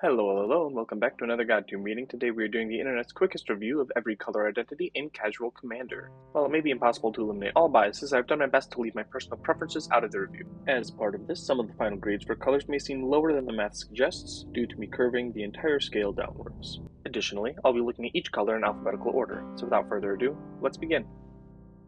Hello, and welcome back to another GodTube meeting. Today we are doing the internet's quickest review of every color identity in Casual Commander. While it may be impossible to eliminate all biases, I've done my best to leave my personal preferences out of the review. As part of this, some of the final grades for colors may seem lower than the math suggests, due to me curving the entire scale downwards. Additionally, I'll be looking at each color in alphabetical order, so without further ado, let's begin.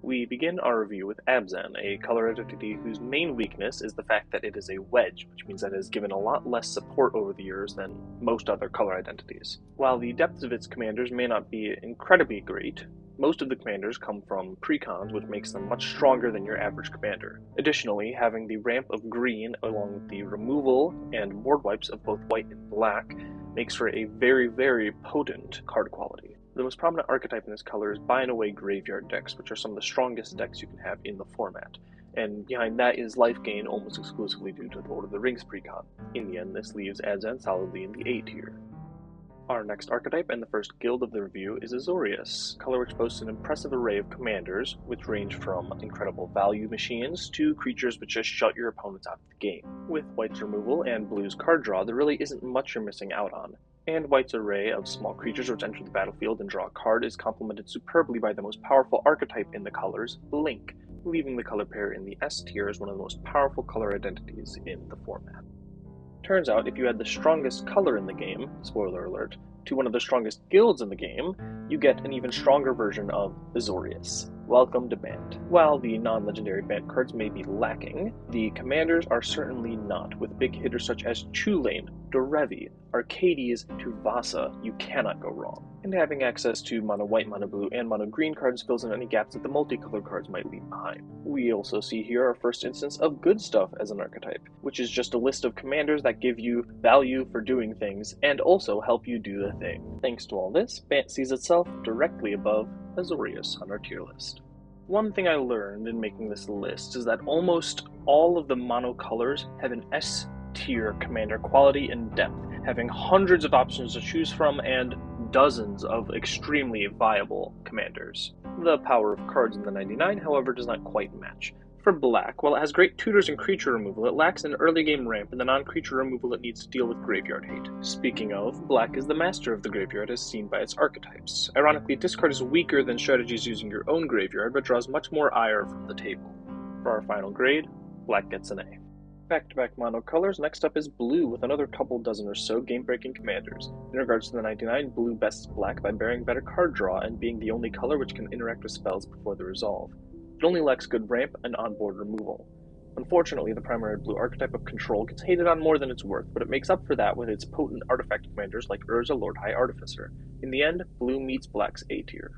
We begin our review with Abzan, a color identity whose main weakness is the fact that it is a wedge, which means that it is given a lot less support over the years than most other color identities. While the depth of its commanders may not be incredibly great, most of the commanders come from precons, which makes them much stronger than your average commander. Additionally, having the ramp of green along with the removal and board wipes of both white and black makes for a very potent card quality. The most prominent archetype in this color is buy and away graveyard decks, which are some of the strongest decks you can have in the format. And behind that is life gain almost exclusively due to the Lord of the Rings precon. In the end, this leaves Abzan solidly in the A tier. Our next archetype and the first guild of the review is Azorius, a color which boasts an impressive array of commanders, which range from incredible value machines to creatures which just shut your opponents out of the game. With white's removal and blue's card draw, there really isn't much you're missing out on. And white's array of small creatures which enter the battlefield and draw a card is complemented superbly by the most powerful archetype in the colors, Link, leaving the color pair in the S tier as one of the most powerful color identities in the format. Turns out, if you add the strongest color in the game, spoiler alert, to one of the strongest guilds in the game, you get an even stronger version of Azorius. Welcome to Bant. While the non-legendary Bant cards may be lacking, the commanders are certainly not. With big hitters such as Chulane, Dorevi, Arcades, to Vasa, you cannot go wrong. And having access to mono white, mono blue, and mono green cards fills in any gaps that the multicolored cards might leave behind. We also see here our first instance of good stuff as an archetype, which is just a list of commanders that give you value for doing things and also help you do the thing. Thanks to all this, Bant sees itself directly above Azorius on our tier list. One thing I learned in making this list is that almost all of the mono colors have an S tier commander quality and depth, having hundreds of options to choose from and dozens of extremely viable commanders. The power of cards in the 99, however, does not quite match. For black, while it has great tutors and creature removal, it lacks an early game ramp and the non-creature removal it needs to deal with graveyard hate. Speaking of, black is the master of the graveyard as seen by its archetypes. Ironically, this card is weaker than strategies using your own graveyard, but draws much more ire from the table. For our final grade, black gets an A. Back-to-back mono colors, next up is blue with another couple dozen or so game-breaking commanders. In regards to the 99, blue bests black by bearing better card draw and being the only color which can interact with spells before the resolve. It only lacks good ramp and onboard removal. Unfortunately, the primary blue archetype of control gets hated on more than it's worth, but it makes up for that with its potent artifact commanders like Urza Lord High Artificer. In the end, blue meets black's A tier.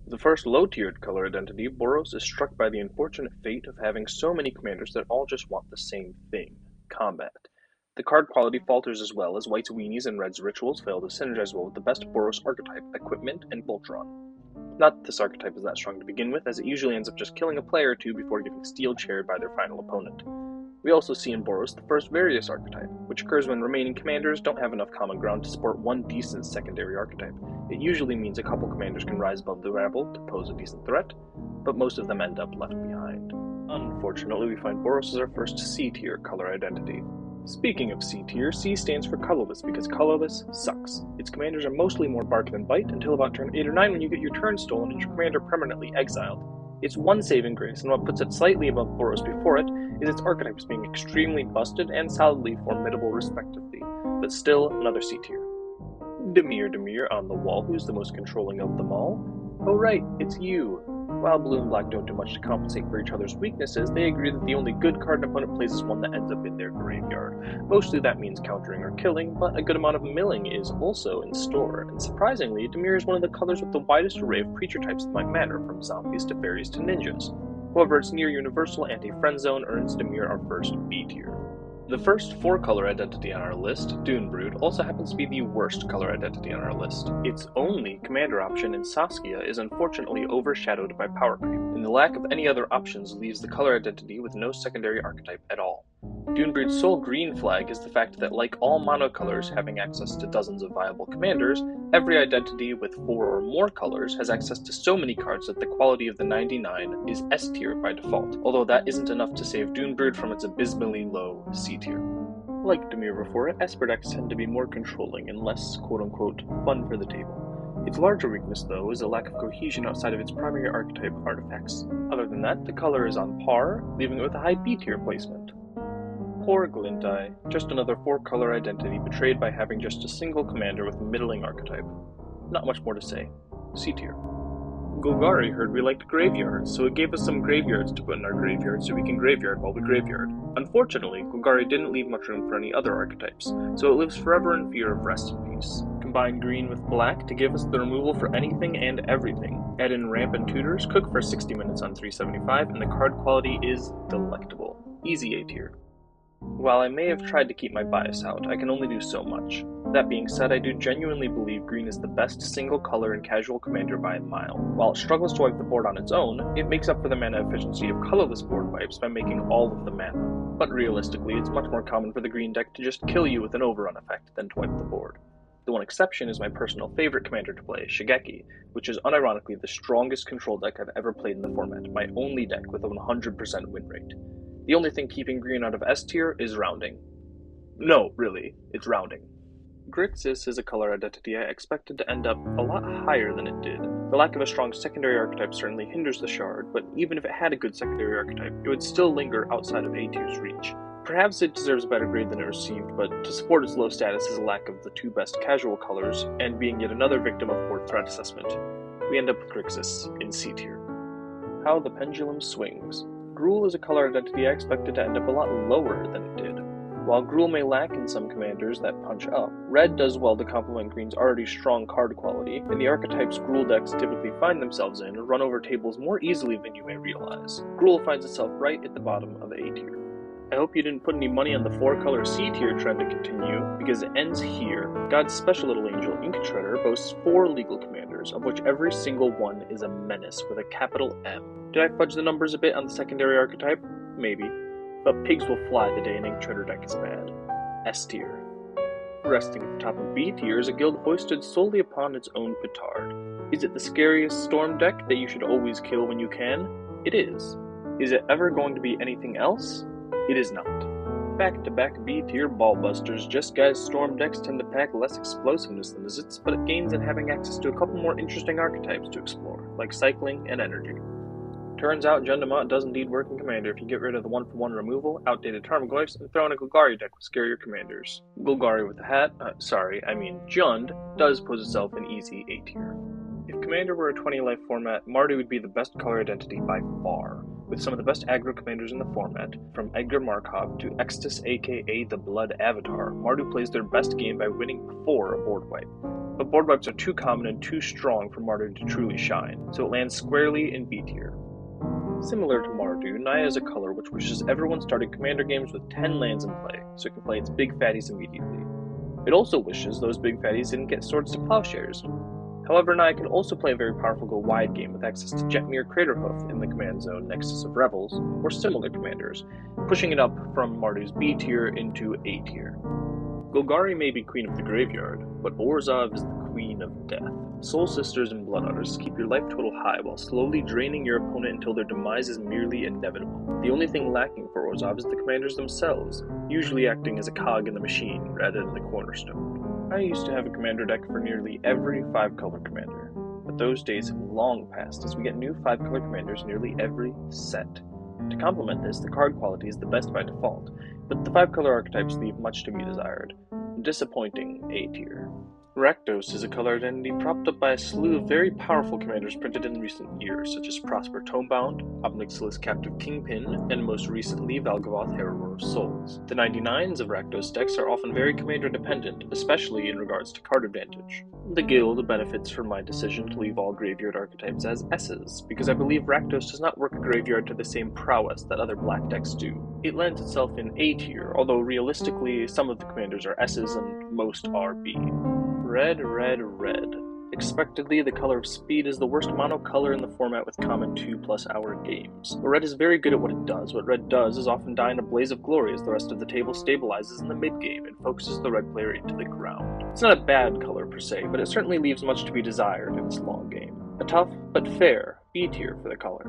The first low-tiered color identity, Boros is struck by the unfortunate fate of having so many commanders that all just want the same thing, combat. The card quality falters as well as white's weenies and red's rituals fail to synergize well with the best Boros archetype, equipment, and Voltron. Not that this archetype is that strong to begin with, as it usually ends up just killing a player or two before getting steel-chaired by their final opponent. We also see in Boros the first various archetype, which occurs when remaining commanders don't have enough common ground to support one decent secondary archetype. It usually means a couple commanders can rise above the rabble to pose a decent threat, but most of them end up left behind. Unfortunately, we find Boros as our first C-tier color identity. Speaking of C-tier, C stands for colorless because colorless sucks. Its commanders are mostly more bark than bite until about turn 8 or 9 when you get your turn stolen and your commander permanently exiled. Its one saving grace, and what puts it slightly above Boros before it, is its archetypes being extremely busted and solidly formidable respectively, but still another C-tier. Demir on the wall, who's the most controlling of them all? Oh right, it's you! While blue and black don't do much to compensate for each other's weaknesses, they agree that the only good card an opponent plays is one that ends up in their graveyard. Mostly that means countering or killing, but a good amount of milling is also in store, and surprisingly, Demir is one of the colors with the widest array of creature types that might matter, from zombies to fairies to ninjas. However, its near-universal anti-friend zone earns Demir our first B tier. The first 4-color identity on our list, Dunebrood, also happens to be the worst color identity on our list. Its only commander option in Saskia is unfortunately overshadowed by power creep, and the lack of any other options leaves the color identity with no secondary archetype at all. Dunebrood's sole green flag is the fact that, like all monocolors having access to dozens of viable commanders, every identity with 4 or more colors has access to so many cards that the quality of the 99 is S tier by default, although that isn't enough to save Dunebrood from its abysmally low C tier. Like Demir before it, Esper decks tend to be more controlling and less quote-unquote fun for the table. Its larger weakness, though, is a lack of cohesion outside of its primary archetype artifacts. Other than that, the color is on par, leaving it with a high B-tier placement. Poor Glint-Eye, just another 4-color identity betrayed by having just a single commander with a middling archetype. Not much more to say. C-tier. Golgari heard we liked graveyards, so it gave us some graveyards to put in our graveyard so we can graveyard while we graveyard. Unfortunately, Golgari didn't leave much room for any other archetypes, so it lives forever in fear of rest in peace. Combine green with black to give us the removal for anything and everything. Add in ramp and tutors, cook for 60 minutes on 375, and the card quality is delectable. Easy A tier. While I may have tried to keep my bias out, I can only do so much. That being said, I do genuinely believe green is the best single color in casual commander by a mile. While it struggles to wipe the board on its own, it makes up for the mana efficiency of colorless board wipes by making all of the mana. But realistically, it's much more common for the green deck to just kill you with an overrun effect than to wipe the board. The one exception is my personal favorite commander to play, Shigeki, which is unironically the strongest control deck I've ever played in the format, my only deck with a 100% win rate. The only thing keeping green out of S tier is rounding. No, really, it's rounding. Grixis is a color identity I expected to end up a lot higher than it did. The lack of a strong secondary archetype certainly hinders the shard, but even if it had a good secondary archetype, it would still linger outside of A tier's reach. Perhaps it deserves a better grade than it received, but to support its low status is a lack of the two best casual colors, and being yet another victim of poor threat assessment. We end up with Grixis in C tier. How the pendulum swings. Gruul is a color identity I expected to end up a lot lower than it did. While Gruul may lack in some commanders that punch up, red does well to complement green's already strong card quality, and the archetypes Gruul decks typically find themselves in run over tables more easily than you may realize. Gruul finds itself right at the bottom of A tier. I hope you didn't put any money on the 4-color C tier trend to continue, because it ends here. God's special little angel, Ink Treader, boasts 4 legal commanders, of which every single one is a menace with a capital M. Did I fudge the numbers a bit on the secondary archetype? Maybe. But pigs will fly the day an Ink Treader deck is bad. S tier. Resting at the top of B tier is a guild hoisted solely upon its own petard. Is it the scariest storm deck that you should always kill when you can? It is. Is it ever going to be anything else? It is not. Back-to-back B-tier ballbusters, just guys storm decks tend to pack less explosiveness than Izzets, but it gains in having access to a couple more interesting archetypes to explore, like cycling and energy. Turns out Jundamot does indeed work in Commander if you get rid of the 1-for-1 removal, outdated Tarmogoyfs, and throw in a Golgari deck with scarier commanders. Golgari with the hat, Jund, does pose itself in easy A-tier. If Commander were a 20-life format, Mardu would be the best color identity by far, with some of the best aggro commanders in the format, from Edgar Markov to Extus aka the Blood Avatar. Mardu plays their best game by winning before a board wipe. But board wipes are too common and too strong for Mardu to truly shine, so it lands squarely in B tier. Similar to Mardu, Naya is a color which wishes everyone started Commander games with 10 lands in play, so it can play its big fatties immediately. It also wishes those big fatties didn't get Swords to Plowshares. However, Naya can also play a very powerful go-wide game with access to Jetmir Craterhoof in the command zone Nexus of Revels, or similar commanders, pushing it up from Mardu's B tier into A tier. Golgari may be Queen of the Graveyard, but Orzhov is the Queen of Death. Soul Sisters and Blood Otters keep your life total high while slowly draining your opponent until their demise is merely inevitable. The only thing lacking for Orzhov is the commanders themselves, usually acting as a cog in the machine rather than the cornerstone. I used to have a commander deck for nearly every 5-color commander, but those days have long passed as we get new 5-color commanders nearly every set. To complement this, the card quality is the best by default, but the 5-color archetypes leave much to be desired. Disappointing A tier. Rakdos is a color identity propped up by a slew of very powerful commanders printed in recent years, such as Prosper Tomebound, Obnixilis Captive Kingpin, and most recently Valgavoth Herald of Souls. The 99s of Rakdos decks are often very commander dependent, especially in regards to card advantage. The guild benefits from my decision to leave all graveyard archetypes as S's, because I believe Rakdos does not work a graveyard to the same prowess that other black decks do. It lands itself in A tier, although realistically some of the commanders are S's and most are B. Red, red, red. Expectedly, the color of speed is the worst mono color in the format with common 2+ hour games. But red is very good at what it does. What red does is often die in a blaze of glory as the rest of the table stabilizes in the mid-game and focuses the red player into the ground. It's not a bad color per se, but it certainly leaves much to be desired in this long game. A tough, but fair, B tier for the color.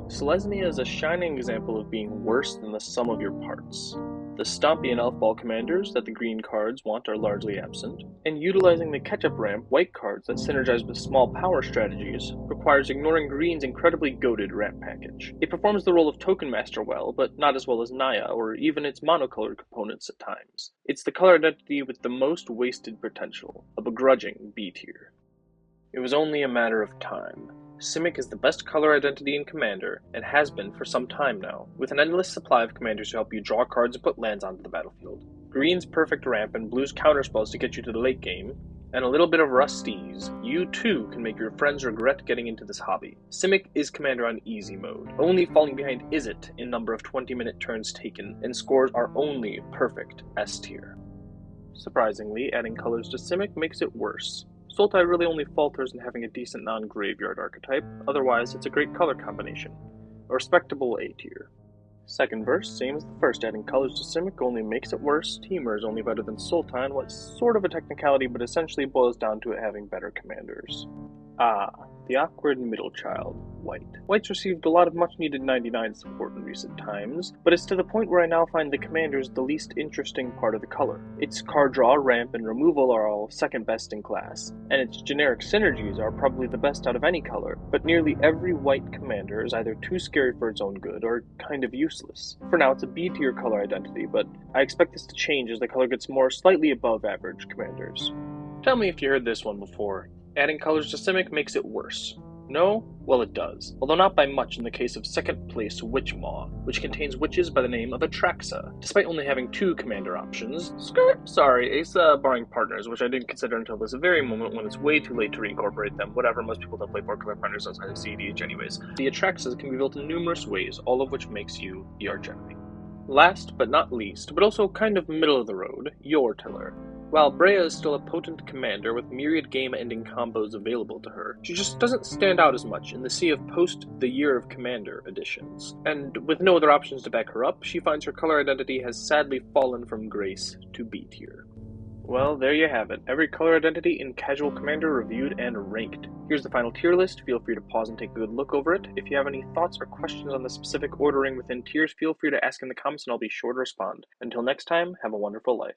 Selesnya is a shining example of being worse than the sum of your parts. The Stompy and Elf Ball commanders that the green cards want are largely absent, and utilizing the Ketchup Ramp white cards that synergize with small power strategies requires ignoring green's incredibly goated ramp package. It performs the role of Token Master well, but not as well as Naya or even its monocolored components at times. It's the color identity with the most wasted potential, a begrudging B tier. It was only a matter of time. Simic is the best color identity in Commander, and has been for some time now, with an endless supply of commanders to help you draw cards and put lands onto the battlefield. Green's perfect ramp and blue's counterspells to get you to the late game, and a little bit of Rusty's, you too can make your friends regret getting into this hobby. Simic is Commander on easy mode, only falling behind Izzet in number of 20-minute turns taken, and scores are only perfect S tier. Surprisingly, adding colors to Simic makes it worse. Sultai really only falters in having a decent non-graveyard archetype, otherwise it's a great color combination. A respectable A tier. Second verse, same as the first, adding colors to Simic only makes it worse. Teamer is only better than Sultai in what's sort of a technicality, but essentially boils down to it having better commanders. The awkward middle child, White. White's received a lot of much-needed 99 support in recent times, but it's to the point where I now find the commanders the least interesting part of the color. Its card draw, ramp, and removal are all second best in class, and its generic synergies are probably the best out of any color, but nearly every white commander is either too scary for its own good or kind of useless. For now, it's a B tier color identity, but I expect this to change as the color gets more slightly above average commanders. Tell me if you heard this one before. Adding colors to Simic makes it worse. No? Well, it does. Although not by much in the case of second place Witchmaw, which contains witches by the name of Atraxa. Despite only having 2 commander options, Asa barring partners, which I didn't consider until this very moment when it's way too late to reincorporate them. Whatever, most people don't play 4-color partners outside of EDH anyways. The Atraxas can be built in numerous ways, all of which makes you the archenemy. Last but not least, but also kind of middle of the road, Your Tiller. While Brea is still a potent commander with myriad game-ending combos available to her, she just doesn't stand out as much in the sea of post-The Year of Commander editions. And with no other options to back her up, she finds her color identity has sadly fallen from grace to B tier. Well, there you have it. Every color identity in Casual Commander reviewed and ranked. Here's the final tier list. Feel free to pause and take a good look over it. If you have any thoughts or questions on the specific ordering within tiers, feel free to ask in the comments and I'll be sure to respond. Until next time, have a wonderful life.